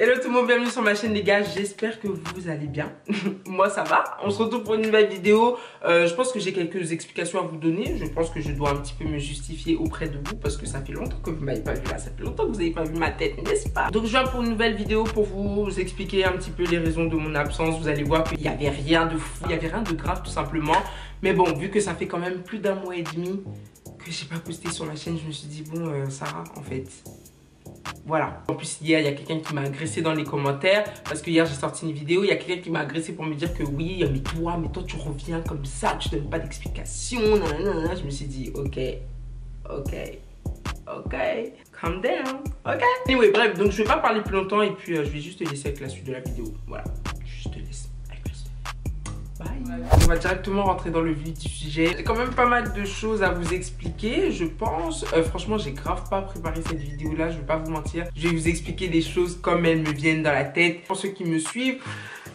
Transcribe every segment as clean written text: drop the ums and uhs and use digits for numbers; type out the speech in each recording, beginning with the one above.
Hello tout le monde, bienvenue sur ma chaîne les gars, j'espère que vous allez bien. Moi ça va, on se retrouve pour une nouvelle vidéo. Je pense que j'ai quelques explications à vous donner. Je pense que je dois un petit peu me justifier auprès de vous parce que ça fait longtemps que vous m'avez pas vu là, ça fait longtemps que vous n'avez pas vu ma tête, n'est-ce pas? Donc je viens pour une nouvelle vidéo pour vous expliquer un petit peu les raisons de mon absence. Vous allez voir qu'il n'y avait rien de fou, il n'y avait rien de grave tout simplement. Mais bon, vu que ça fait quand même plus d'un mois et demi que j'ai pas posté sur ma chaîne, je me suis dit bon Sarah en fait... Voilà. En plus hier il y a quelqu'un qui m'a agressé dans les commentaires parce que hier j'ai sorti une vidéo, il y a quelqu'un qui m'a agressé pour me dire que oui mais toi tu reviens comme ça, tu donnes pas d'explication, je me suis dit ok, calm down, ok. Anyway bref, donc je vais pas parler plus longtemps et puis je vais juste te laisser avec la suite de la vidéo, voilà, je te laisse. Bye. On va directement rentrer dans le vif du sujet. J'ai quand même pas mal de choses à vous expliquer, je pense. Franchement, j'ai grave pas préparé cette vidéo-là, je vais pas vous mentir. Je vais vous expliquer des choses comme elles me viennent dans la tête. Pour ceux qui me suivent,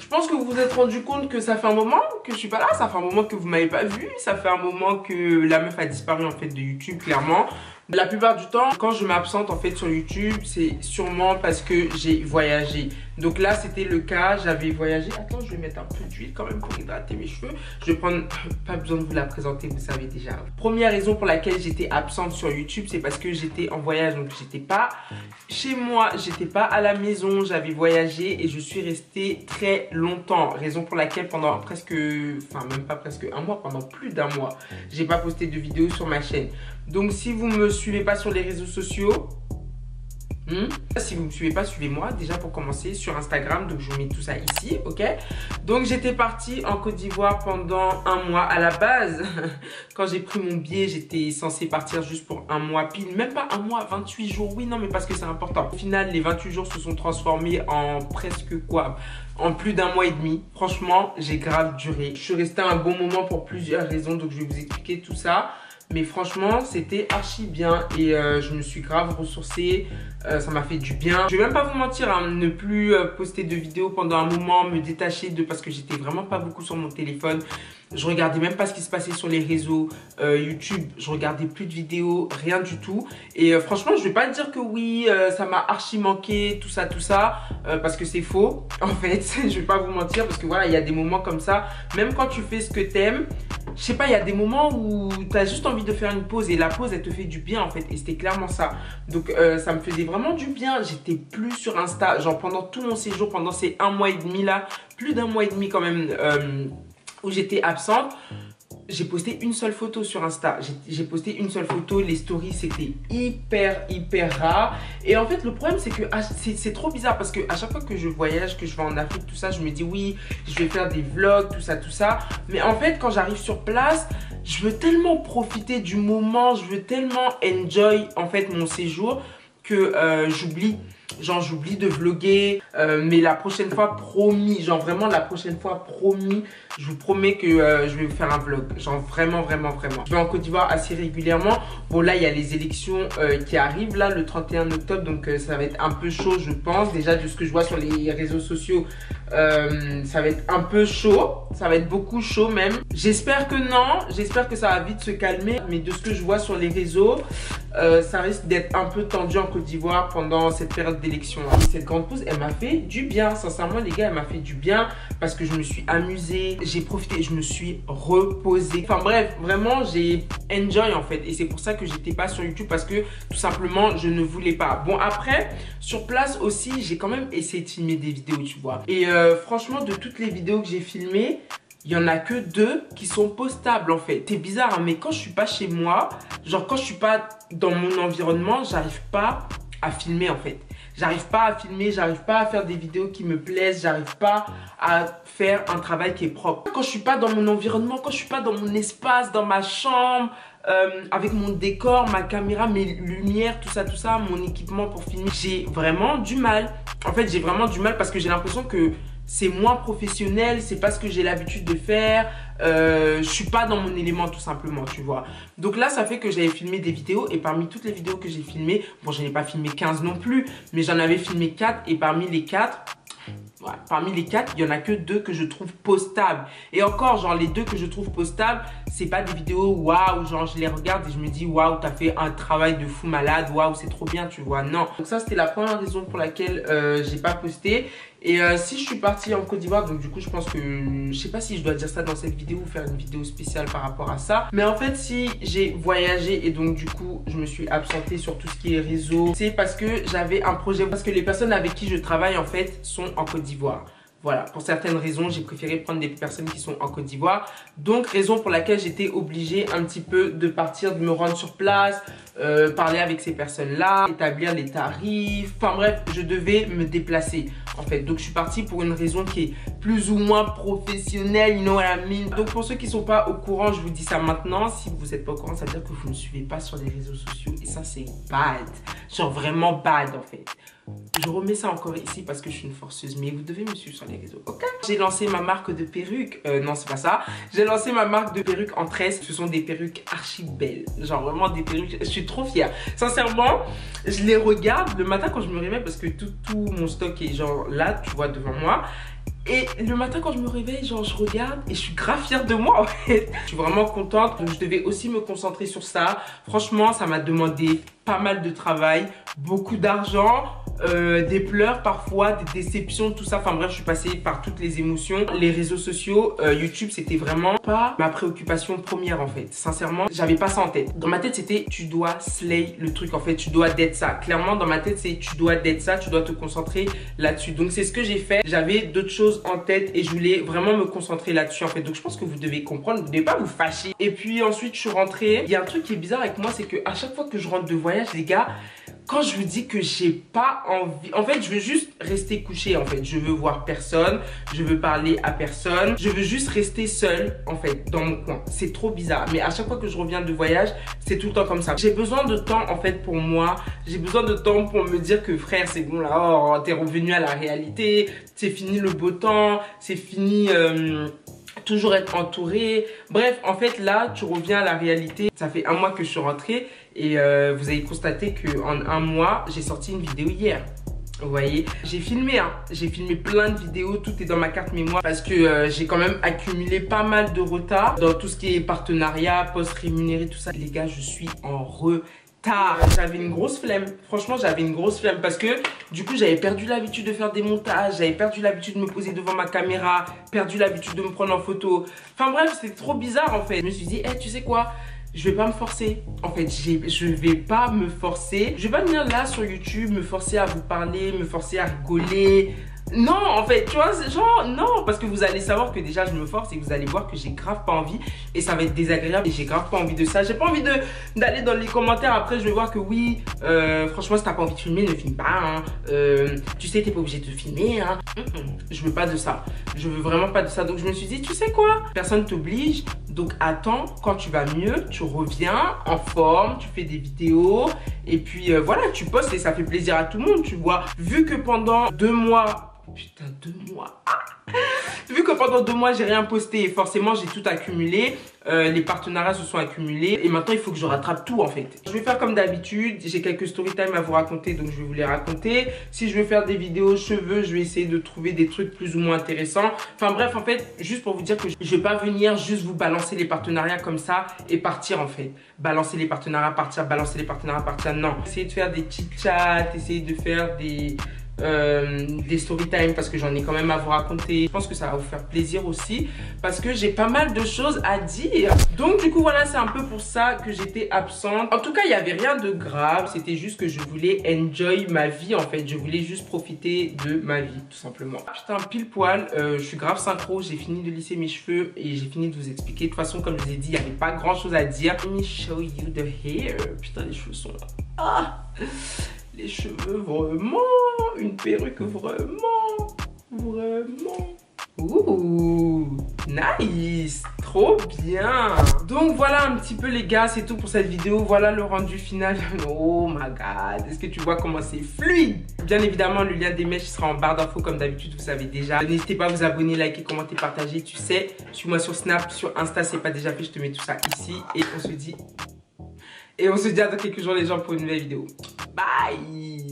je pense que vous vous êtes rendu compte que ça fait un moment que je suis pas là. Ça fait un moment que vous m'avez pas vu. Ça fait un moment que la meuf a disparu en fait de YouTube, clairement. La plupart du temps, quand je m'absente en fait sur YouTube, c'est sûrement parce que j'ai voyagé. Donc là, c'était le cas, j'avais voyagé. Attends, je vais mettre un peu d'huile quand même pour hydrater mes cheveux. Je vais prendre, pas besoin de vous la présenter, vous savez déjà. Première raison pour laquelle j'étais absente sur YouTube, c'est parce que j'étais en voyage. Donc j'étais pas chez moi, j'étais pas à la maison, j'avais voyagé et je suis restée très longtemps. Raison pour laquelle pendant presque, enfin même pas presque un mois, pendant plus d'un mois, j'ai pas posté de vidéo sur ma chaîne. Donc si vous me suivez pas sur les réseaux sociaux, si vous me suivez pas, suivez-moi déjà pour commencer sur Instagram. Donc je vous mets tout ça ici, ok. Donc j'étais partie en Côte d'Ivoire pendant un mois à la base. Quand j'ai pris mon billet, j'étais censée partir juste pour un mois pile, même pas un mois, 28 jours. Oui non mais parce que c'est important. Au final les 28 jours se sont transformés en presque quoi, en plus d'un mois et demi. Franchement j'ai grave duré. Je suis restée un bon moment pour plusieurs raisons, donc je vais vous expliquer tout ça. Mais franchement, c'était archi bien et je me suis grave ressourcée, ça m'a fait du bien. Je vais même pas vous mentir, hein, ne plus poster de vidéos pendant un moment, me détacher de parce que j'étais vraiment pas beaucoup sur mon téléphone. Je regardais même pas ce qui se passait sur les réseaux YouTube, je regardais plus de vidéos, rien du tout. Et franchement, je vais pas dire que oui, ça m'a archi manqué, tout ça, parce que c'est faux. En fait, je vais pas vous mentir parce que voilà, il y a des moments comme ça, même quand tu fais ce que t'aimes. Je sais pas, il y a des moments où tu as juste envie de faire une pause et la pause elle te fait du bien en fait et c'était clairement ça. Donc ça me faisait vraiment du bien, j'étais plus sur Insta, genre pendant tout mon séjour, pendant ces un mois et demi là, plus d'un mois et demi quand même où j'étais absente. J'ai posté une seule photo sur Insta, j'ai posté une seule photo, les stories c'était hyper rare. Et en fait le problème c'est que c'est trop bizarre parce que à chaque fois que je voyage, que je vais en Afrique, tout ça, je me dis oui, je vais faire des vlogs, tout ça. Mais en fait quand j'arrive sur place, je veux tellement profiter du moment, je veux tellement enjoy en fait mon séjour que j'oublie. Genre j'oublie de vlogger, mais la prochaine fois promis, genre vraiment la prochaine fois promis, je vous promets que je vais vous faire un vlog, genre vraiment. Je vais en Côte d'Ivoire assez régulièrement. Bon là il y a les élections qui arrivent là le 31 octobre, donc ça va être un peu chaud je pense. Déjà de ce que je vois sur les réseaux sociaux, ça va être un peu chaud, ça va être beaucoup chaud même. J'espère que non, j'espère que ça va vite se calmer, mais de ce que je vois sur les réseaux, ça risque d'être un peu tendu en Côte d'Ivoire pendant cette période d'élection. Cette grande pause, elle m'a fait du bien. Sincèrement, les gars, elle m'a fait du bien parce que je me suis amusée, j'ai profité, je me suis reposée. Enfin bref, vraiment, j'ai enjoy en fait. Et c'est pour ça que j'étais pas sur YouTube parce que tout simplement, je ne voulais pas. Bon, après, sur place aussi, j'ai quand même essayé de filmer des vidéos, tu vois. Et franchement, de toutes les vidéos que j'ai filmées, il y en a que 2 qui sont postables en fait. C'est bizarre hein, mais quand je suis pas chez moi, genre quand je suis pas dans mon environnement, j'arrive pas à filmer en fait. J'arrive pas à filmer, j'arrive pas à faire des vidéos qui me plaisent, j'arrive pas à faire un travail qui est propre. Quand je suis pas dans mon environnement, quand je suis pas dans mon espace, dans ma chambre, avec mon décor, ma caméra, mes lumières, tout ça, mon équipement pour filmer, j'ai vraiment du mal. En fait, j'ai vraiment du mal parce que j'ai l'impression que c'est moins professionnel, c'est pas ce que j'ai l'habitude de faire, je suis pas dans mon élément tout simplement, tu vois. Donc là, ça fait que j'avais filmé des vidéos et parmi toutes les vidéos que j'ai filmées, bon, je n'ai pas filmé 15 non plus, mais j'en avais filmé 4 et parmi les 4, Voilà. Parmi les 4, il n'y en a que 2 que je trouve postables. Et encore, genre les 2 que je trouve postables, c'est pas des vidéos waouh, genre je les regarde et je me dis waouh, t'as fait un travail de fou malade, waouh, c'est trop bien, tu vois. Non. Donc ça, c'était la première raison pour laquelle j'ai pas posté. Et si je suis partie en Côte d'Ivoire, donc du coup je pense que, je sais pas si je dois dire ça dans cette vidéo ou faire une vidéo spéciale par rapport à ça. Mais en fait, si j'ai voyagé et donc du coup je me suis absentée sur tout ce qui est réseau, c'est parce que j'avais un projet, parce que les personnes avec qui je travaille en fait sont en Côte d'Ivoire. Voilà, pour certaines raisons, j'ai préféré prendre des personnes qui sont en Côte d'Ivoire. Donc, raison pour laquelle j'étais obligée un petit peu de partir, de me rendre sur place, parler avec ces personnes-là, établir les tarifs. Enfin bref, je devais me déplacer en fait. Donc, je suis partie pour une raison qui est plus ou moins professionnelle, you know what I mean. Donc, pour ceux qui ne sont pas au courant, je vous dis ça maintenant. Si vous n'êtes pas au courant, ça veut dire que vous ne me suivez pas sur les réseaux sociaux. Et ça, c'est bad. Genre vraiment bad en fait. Je remets ça encore ici parce que je suis une forceuse, mais vous devez me suivre sur les réseaux, ok? J'ai lancé ma marque de perruques, non c'est pas ça. J'ai lancé ma marque de perruques en tresse. Ce sont des perruques archi belles, genre vraiment des perruques, je suis trop fière. Sincèrement, je les regarde le matin quand je me réveille parce que tout mon stock est genre là, tu vois, devant moi. Et le matin quand je me réveille, genre je regarde et je suis grave fière de moi en fait. Je suis vraiment contente, donc je devais aussi me concentrer sur ça. Franchement, ça m'a demandé pas mal de travail, beaucoup d'argent, des pleurs parfois, des déceptions, tout ça. Enfin bref, je suis passée par toutes les émotions. Les réseaux sociaux, YouTube, c'était vraiment pas ma préoccupation première en fait. Sincèrement, j'avais pas ça en tête. Dans ma tête, c'était tu dois slay le truc en fait, tu dois d'être ça. Clairement, dans ma tête, c'est tu dois d'être ça, tu dois te concentrer là-dessus. Donc c'est ce que j'ai fait. J'avais d'autres choses en tête et je voulais vraiment me concentrer là-dessus en fait. Donc je pense que vous devez comprendre, vous ne devez pas vous fâcher. Et puis ensuite, je suis rentrée. Il y a un truc qui est bizarre avec moi, c'est que à chaque fois que je rentre de voyage, les gars, quand je vous dis que j'ai pas envie, en fait je veux juste rester couchée en fait, je veux voir personne, je veux parler à personne, je veux juste rester seule en fait dans mon coin. C'est trop bizarre, mais à chaque fois que je reviens de voyage, c'est tout le temps comme ça. J'ai besoin de temps en fait pour moi, j'ai besoin de temps pour me dire que frère c'est bon là, oh, t'es revenu à la réalité, c'est fini le beau temps, c'est fini... toujours être entouré. Bref, en fait, là, tu reviens à la réalité. Ça fait 1 mois que je suis rentrée et vous avez constaté qu'en 1 mois, j'ai sorti une vidéo hier. Vous voyez, j'ai filmé, hein. J'ai filmé plein de vidéos, tout est dans ma carte mémoire parce que j'ai quand même accumulé pas mal de retard dans tout ce qui est partenariat, post rémunéré, tout ça. Les gars, je suis en retard. J'avais une grosse flemme, franchement j'avais une grosse flemme parce que du coup j'avais perdu l'habitude de faire des montages, j'avais perdu l'habitude de me poser devant ma caméra, perdu l'habitude de me prendre en photo. Enfin bref, c'était trop bizarre en fait. Je me suis dit, hey, tu sais quoi, je vais pas me forcer. En fait, je vais pas me forcer. Je vais pas venir là sur YouTube me forcer à vous parler, me forcer à rigoler. Non, en fait, tu vois, genre, non, parce que vous allez savoir que déjà je me force et vous allez voir que j'ai grave pas envie et ça va être désagréable et j'ai grave pas envie de ça. J'ai pas envie d'aller dans les commentaires après, je vais voir que oui, franchement, si t'as pas envie de filmer, ne filme pas, hein. Tu sais, t'es pas obligé de filmer, hein. Je veux pas de ça. Je veux vraiment pas de ça. Donc je me suis dit, tu sais quoi, personne t'oblige. Donc attends, quand tu vas mieux, tu reviens en forme, tu fais des vidéos et puis voilà, tu postes et ça fait plaisir à tout le monde, tu vois. Vu que pendant 2 mois... Putain, 2 mois. Vu que pendant 2 mois, j'ai rien posté et forcément, j'ai tout accumulé. Les partenariats se sont accumulés et maintenant, il faut que je rattrape tout en fait. Je vais faire comme d'habitude. J'ai quelques story time à vous raconter, donc je vais vous les raconter. Si je veux faire des vidéos cheveux, je vais essayer de trouver des trucs plus ou moins intéressants. Enfin bref, en fait, juste pour vous dire que je vais pas venir juste vous balancer les partenariats comme ça et partir en fait. Balancer les partenariats, partir, balancer les partenariats, partir. Non. Essayer de faire des petits chats, essayer de faire des story time parce que j'en ai quand même à vous raconter. Je pense que ça va vous faire plaisir aussi parce que j'ai pas mal de choses à dire. Donc du coup voilà, c'est un peu pour ça que j'étais absente. En tout cas, il n'y avait rien de grave, c'était juste que je voulais enjoy ma vie en fait. Je voulais juste profiter de ma vie tout simplement. Putain, pile poil, je suis grave synchro, j'ai fini de lisser mes cheveux et j'ai fini de vous expliquer. De toute façon, comme je vous ai dit, il n'y avait pas grand chose à dire. Let me show you the hair. Putain, les cheveux sont là. Ah, les cheveux, vraiment. Une perruque, vraiment. Ouh, nice. Trop bien. Donc voilà un petit peu les gars, c'est tout pour cette vidéo. Voilà le rendu final. Oh my god. Est-ce que tu vois comment c'est fluide? Bien évidemment, le lien des mèches sera en barre d'infos comme d'habitude, vous savez déjà. N'hésitez pas à vous abonner, liker, commenter, partager. Tu sais, suis-moi sur Snap, sur Insta, c'est pas déjà fait. Je te mets tout ça ici. Et on se dit à dans quelques jours les gens pour une nouvelle vidéo. Bye.